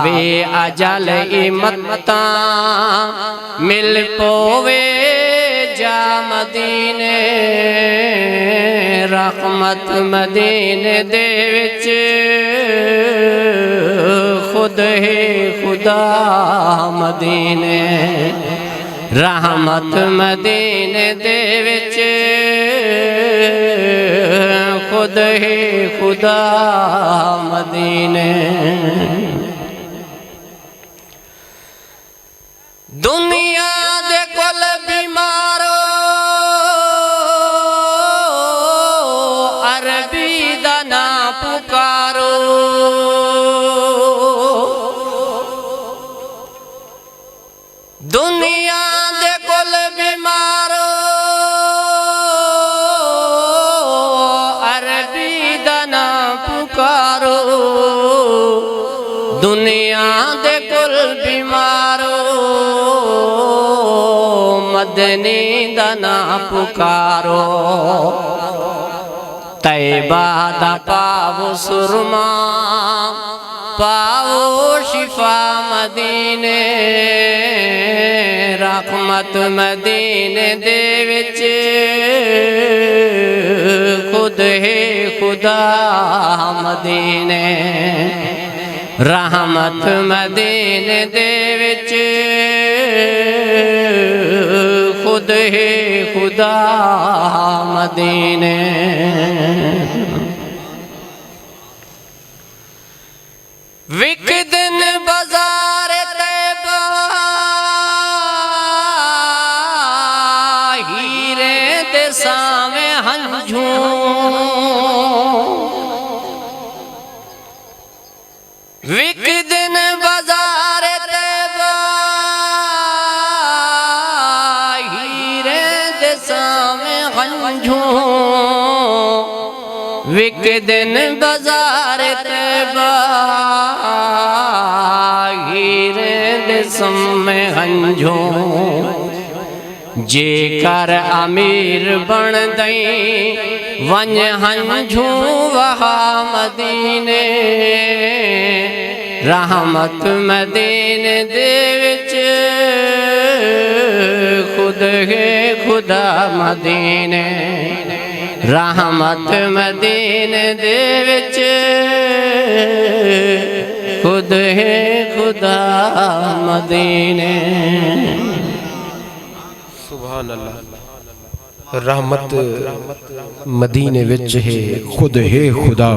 आवे अजल इमत्ता मिल पोवे जा मदीने रहमत मदीने दे विच खुद है खुदा मदीने रहमत मदीने दे विच खुद है खुदा मदीने। दुनिया दे कुल बीमारो अरबी दा ना पुकारो दुनिया दे कुल बीमारो अरबी दा ना पुकारो दुनिया दे कुल बीमारो मदनी दा ना पुकारो तैबा दा पावो सुरमा पाओ शिफा मदीने रहमत मदीने दे विच खुद है खुदा मदीने रहमत मदीने दे विच खुद है खुदा मदीने। विक दिन बाजार तैबा हीरे दे सावे हंझू विक दिन बाजार तैबा हीरे दे सावे हंझू विक दिन बाजार तैबा हीरे दे सावे हंझू जे कर अमीर बन दई वन हंझू वहा मदीने रहमत मदीने दे विच खुद है खुदा मदीने रहमत मदीने दे विच खुद है खुदा मदीने। सुभान अल्लाह रहमत मदीने विच है खुद है खुदा।